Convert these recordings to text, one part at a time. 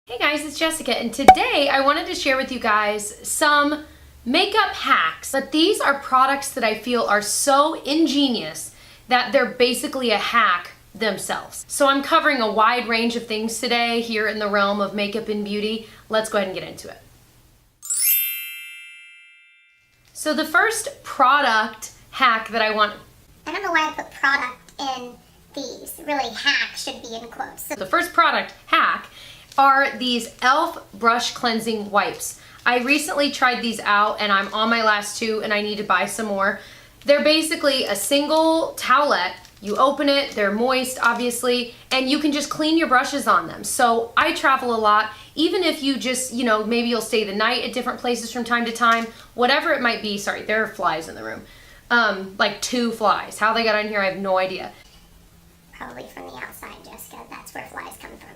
Hey guys, it's Jessica, and today I wanted to share with you guys some makeup hacks. But these are products that I feel are so ingenious that they're basically a hack themselves. So I'm covering a wide range of things today here in the realm of makeup and beauty. Let's go ahead and get into it. So the first product hack that I don't know why I put product in these. Really, hack should be in quotes. The first product hack are these e.l.f. brush cleansing wipes. I recently tried these out and I'm on my last two and I need to buy some more. They're basically a single towelette. You open it, they're moist obviously, and you can just clean your brushes on them. So I travel a lot, even if you just, maybe you'll stay the night at different places from time to time, whatever it might be. Sorry, there are flies in the room. Like 2 flies. How they got in here, I have no idea. Probably from the outside, Jessica. That's where flies come from.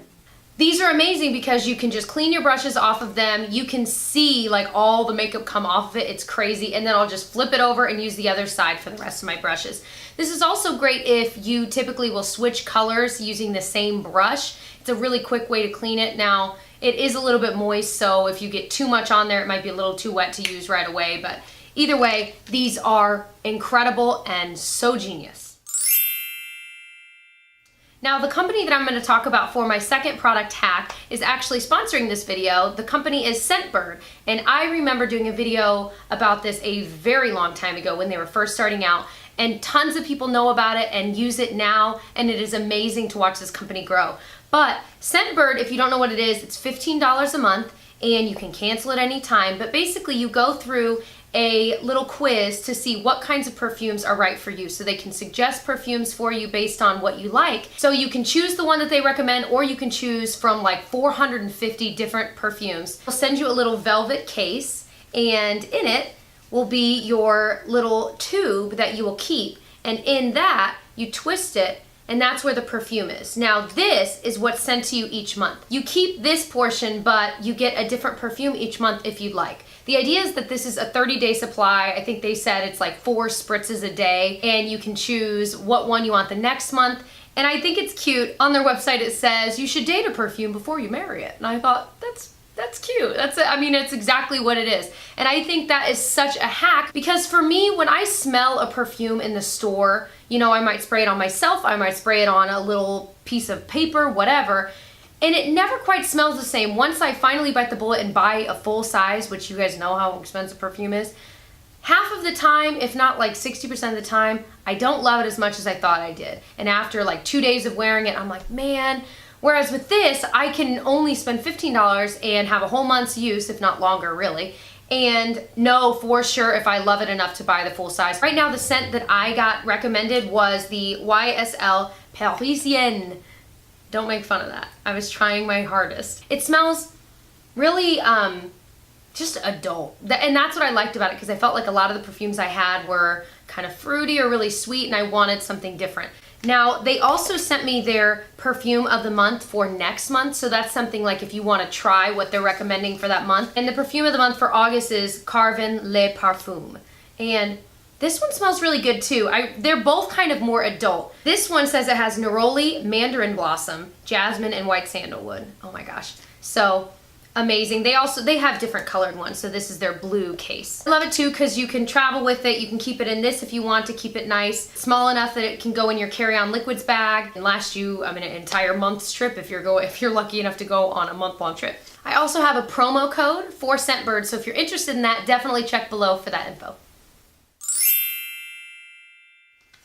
These are amazing because you can just clean your brushes off of them. You can see like all the makeup come off of it. It's crazy. And then I'll just flip it over and use the other side for the rest of my brushes. This is also great if you typically will switch colors using the same brush. It's a really quick way to clean it. Now, it is a little bit moist, so if you get too much on there, it might be a little too wet to use right away. But either way, these are incredible and so genius. Now, the company that I'm going to talk about for my second product hack is actually sponsoring this video. The company is Scentbird, and I remember doing a video about this a very long time ago when they were first starting out, and tons of people know about it and use it now, and it is amazing to watch this company grow. But Scentbird, if you don't know what it is, it's $15 a month, and you can cancel at any time, but basically you go through a little quiz to see what kinds of perfumes are right for you. So they can suggest perfumes for you based on what you like. So you can choose the one that they recommend, or you can choose from like 450 different perfumes. They'll send you a little velvet case, and in it will be your little tube that you will keep. And in that, you twist it, and that's where the perfume is. Now this is what's sent to you each month. You keep this portion, but you get a different perfume each month if you'd like. The idea is that this is a 30-day supply. I think they said it's like 4 spritzes a day, and you can choose what one you want the next month. And I think it's cute. On their website it says you should date a perfume before you marry it. And I thought that's cute. It's exactly what it is. And I think that is such a hack because for me, when I smell a perfume in the store, I might spray it on myself, I might spray it on a little piece of paper, whatever, and it never quite smells the same. Once I finally bite the bullet and buy a full size, which you guys know how expensive perfume is, half of the time, if not like 60% of the time, I don't love it as much as I thought I did. And after like 2 days of wearing it, I'm like, man. Whereas with this, I can only spend $15 and have a whole month's use, if not longer really, and know for sure if I love it enough to buy the full size. Right now, the scent that I got recommended was the YSL Parisienne. Don't make fun of that. I was trying my hardest. It smells really just adult. And that's what I liked about it, because I felt like a lot of the perfumes I had were kind of fruity or really sweet, and I wanted something different. Now, they also sent me their perfume of the month for next month, so that's something like if you want to try what they're recommending for that month. And the perfume of the month for August is Carvin Le Parfum. And this one smells really good too. They're both kind of more adult. This one says it has neroli, mandarin blossom, jasmine, and white sandalwood. Oh my gosh. So amazing. They have different colored ones, so this is their blue case. I love it too because you can travel with it. You can keep it in this if you want to keep it nice, small enough that it can go in your carry-on liquids bag and last you an entire month's trip if you're lucky enough to go on a month-long trip. I also have a promo code for Scentbird, so if you're interested in that, definitely check below for that info.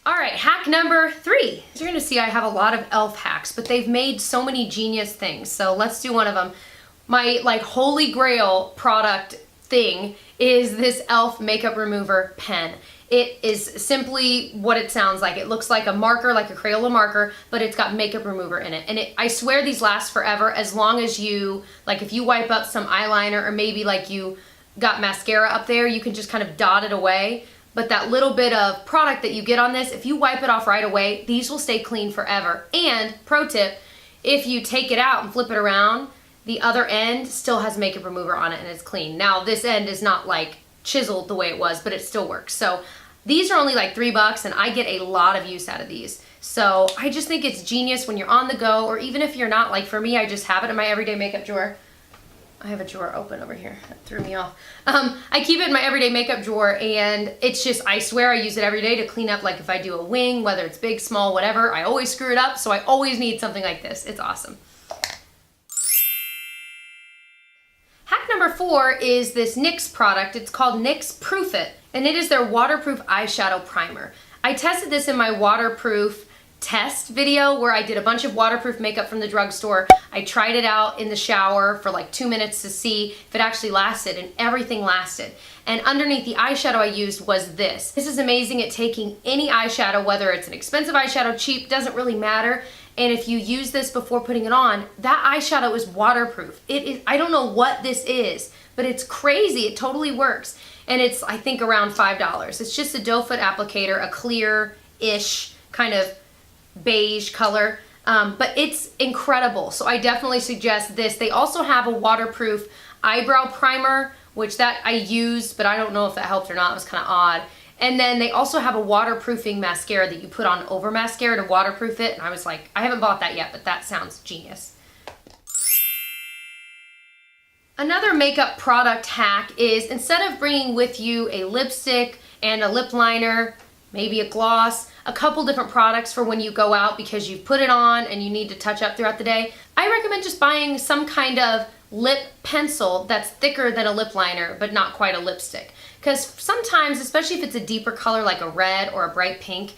All right, hack number 3. You're gonna see I have a lot of e.l.f. hacks, but they've made so many genius things, so let's do one of them. My holy grail product thing is this e.l.f. makeup remover pen. It is simply what it sounds like. It looks like a marker, like a Crayola marker, but it's got makeup remover in it. And I swear these last forever as long as you, if you wipe up some eyeliner or maybe you got mascara up there, you can just kind of dot it away. But that little bit of product that you get on this, if you wipe it off right away, these will stay clean forever. And pro tip, if you take it out and flip it around, the other end still has makeup remover on it and it's clean. Now this end is not chiseled the way it was, but it still works. So these are only $3 and I get a lot of use out of these. So I just think it's genius when you're on the go, or even if you're not. Like for me, I just have it in my everyday makeup drawer. I have a drawer open over here. That threw me off. I keep it in my everyday makeup drawer, and it's just, I swear I use it every day to clean up, like if I do a wing, whether it's big, small, whatever, I always screw it up, so I always need something like this. It's awesome. Hack number 4 is this NYX product. It's called NYX Proof It, and it is their waterproof eyeshadow primer. I tested this in my waterproof test video where I did a bunch of waterproof makeup from the drugstore. I tried it out in the shower for like 2 minutes to see if it actually lasted, and everything lasted. And underneath the eyeshadow I used was this. This is amazing at taking any eyeshadow, whether it's an expensive eyeshadow, cheap, doesn't really matter. And if you use this before putting it on, that eyeshadow is waterproof. It is, I don't know what this is, but it's crazy. It totally works. And it's, I think, around $5. It's just a doe foot applicator, a clear-ish kind of beige color, but it's incredible. So I definitely suggest this. They also have a waterproof eyebrow primer, which that I used, but I don't know if that helped or not. It was kind of odd. And then they also have a waterproofing mascara that you put on over mascara to waterproof it. And I was like, I haven't bought that yet, but that sounds genius. Another makeup product hack is, instead of bringing with you a lipstick and a lip liner, maybe a gloss, a couple different products for when you go out because you've put it on and you need to touch up throughout the day, I recommend just buying some kind of lip pencil that's thicker than a lip liner but not quite a lipstick. Because sometimes, especially if it's a deeper color like a red or a bright pink,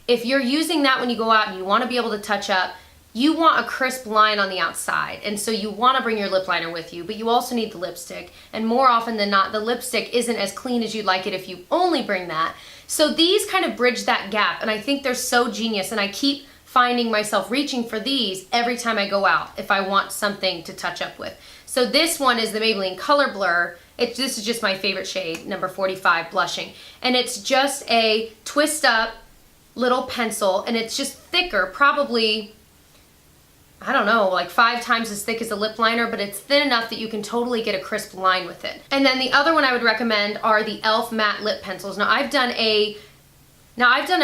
if you're using that when you go out and you want to be able to touch up, you want a crisp line on the outside, and so you want to bring your lip liner with you, but you also need the lipstick, and more often than not, the lipstick isn't as clean as you'd like it if you only bring that. So these kind of bridge that gap, and I think they're so genius, and I keep finding myself reaching for these every time I go out if I want something to touch up with. So this one is the Maybelline Color Blur. This is just my favorite shade, number 45, Blushing, and it's just a twist up little pencil, and it's just thicker, probably, I don't know, like 5 times as thick as a lip liner, but it's thin enough that you can totally get a crisp line with it. And then the other one I would recommend are the e.l.f. matte lip pencils. Now I've done a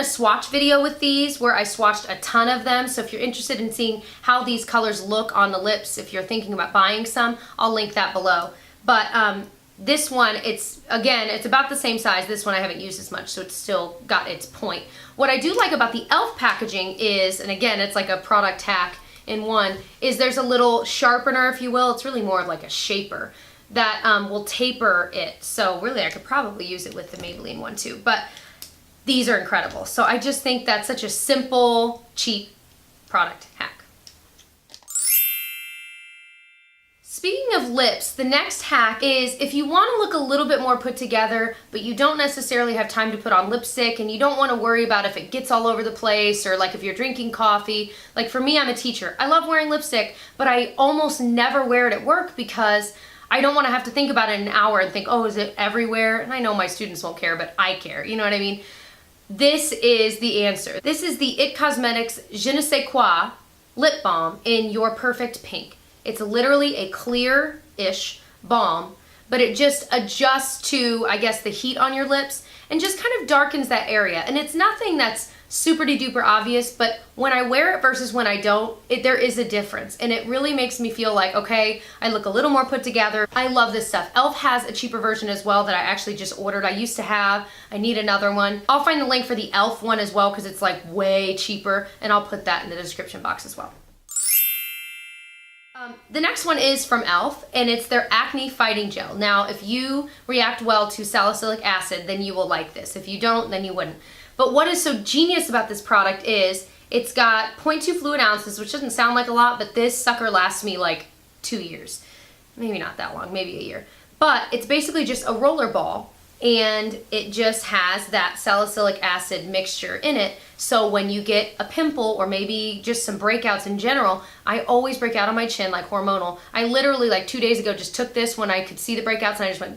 swatch video with these where I swatched a ton of them, so if you're interested in seeing how these colors look on the lips, if you're thinking about buying some, I'll link that below. But this one, it's about the same size. This one I haven't used as much, so it's still got its point. What I do like about the e.l.f. packaging is, and again, it's like a product hack in one, is there's a little sharpener, if you will. It's really more of like a shaper that will taper it. So really I could probably use it with the Maybelline one too, but these are incredible. So I just think that's such a simple, cheap product hack. Speaking of lips, the next hack is, if you want to look a little bit more put together, but you don't necessarily have time to put on lipstick and you don't want to worry about if it gets all over the place, or like if you're drinking coffee. Like for me, I'm a teacher. I love wearing lipstick, but I almost never wear it at work because I don't want to have to think about it in an hour and think, oh, is it everywhere? And I know my students won't care, but I care. You know what I mean? This is the answer. This is the IT Cosmetics Je ne sais quoi lip balm in Your Perfect Pink. It's literally a clear-ish balm, but it just adjusts to, I guess, the heat on your lips and just kind of darkens that area. And it's nothing that's super duper obvious, but when I wear it versus when I don't, there is a difference. And it really makes me feel like, okay, I look a little more put together. I love this stuff. e.l.f. has a cheaper version as well that I actually just ordered. I used to have. I need another one. I'll find the link for the e.l.f. one as well because it's like way cheaper, and I'll put that in the description box as well. The next one is from e.l.f. and it's their Acne Fighting Gel. Now, if you react well to salicylic acid, then you will like this. If you don't, then you wouldn't. But what is so genius about this product is it's got 0.2 fluid ounces, which doesn't sound like a lot, but this sucker lasts me like 2 years. Maybe not that long, maybe a year. But it's basically just a roller ball, and it just has that salicylic acid mixture in it. So when you get a pimple or maybe just some breakouts in general, I always break out on my chin like hormonal. I literally like 2 days ago just took this when I could see the breakouts and I just went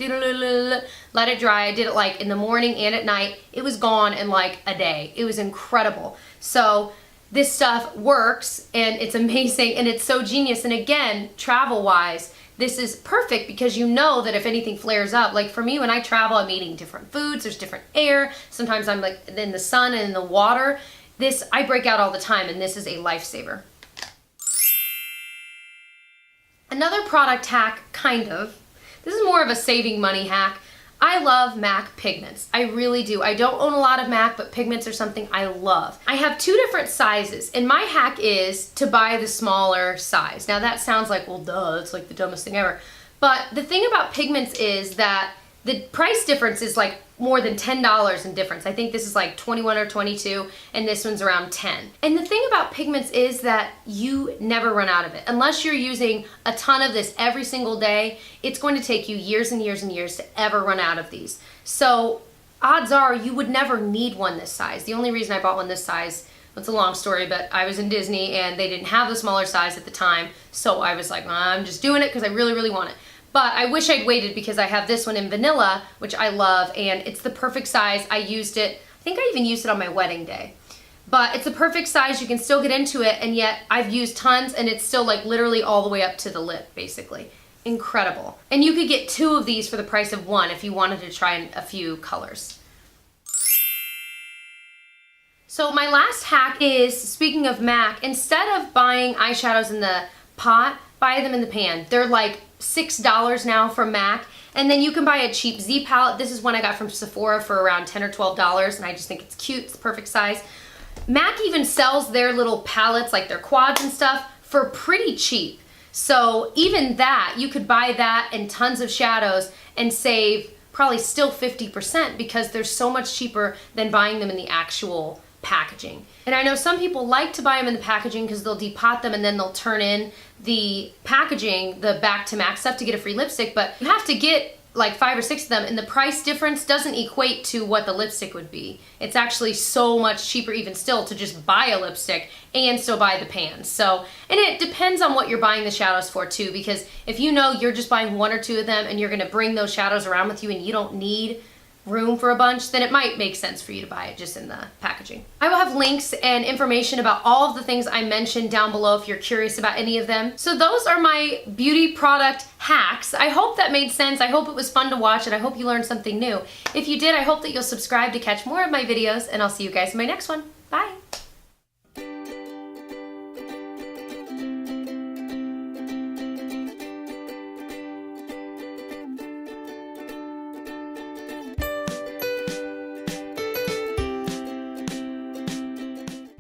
let it dry. I did it like in the morning and at night. It was gone in like a day. It was incredible. So this stuff works and it's amazing and it's so genius. And again, travel wise, this is perfect because you know that if anything flares up, like for me when I travel, I'm eating different foods, there's different air. Sometimes I'm like in the sun and in the water. This, I break out all the time, and this is a lifesaver. Another product hack, kind of. This is more of a saving money hack. I love MAC pigments. I really do. I don't own a lot of MAC, but pigments are something I love. I have 2 different sizes, and my hack is to buy the smaller size. Now that sounds like, well, duh, it's like the dumbest thing ever. But the thing about pigments is that the price difference is like more than $10 in difference. I think this is like 21 or 22, and this one's around 10. And the thing about pigments is that you never run out of it. Unless you're using a ton of this every single day, it's going to take you years and years and years to ever run out of these. So odds are you would never need one this size. The only reason I bought one this size, it's a long story, but I was in Disney and they didn't have the smaller size at the time. So I was like, well, I'm just doing it because I really, really want it. But I wish I'd waited because I have this one in vanilla, which I love, and it's the perfect size. I used it, I think I even used it on my wedding day. But it's the perfect size, you can still get into it, and yet I've used tons and it's still like literally all the way up to the lip, basically. Incredible. And you could get 2 of these for the price of 1 if you wanted to try a few colors. So my last hack is, speaking of MAC, instead of buying eyeshadows in the pot, buy them in the pan. They're like $6 now from MAC, and then you can buy a cheap Z palette. This is one I got from Sephora for around $10 or $12, and I just think it's cute. It's the perfect size. MAC even sells their little palettes, like their quads and stuff, for pretty cheap. So even that, you could buy that and tons of shadows and save probably still 50% because they're so much cheaper than buying them in the actual packaging. And I know some people like to buy them in the packaging because they'll depot them and then they'll turn in the packaging, the back to MAC stuff, to get a free lipstick, but you have to get like 5 or 6 of them, and the price difference doesn't equate to what the lipstick would be. It's actually so much cheaper even still to just buy a lipstick and still buy the pans. So, and it depends on what you're buying the shadows for too, because if you know you're just buying 1 or 2 of them and you're gonna bring those shadows around with you and you don't need room for a bunch, then it might make sense for you to buy it just in the packaging. I will have links and information about all of the things I mentioned down below if you're curious about any of them. So those are my beauty product hacks. I hope that made sense. I hope it was fun to watch, and I hope you learned something new. If you did, I hope that you'll subscribe to catch more of my videos, and I'll see you guys in my next one. Bye.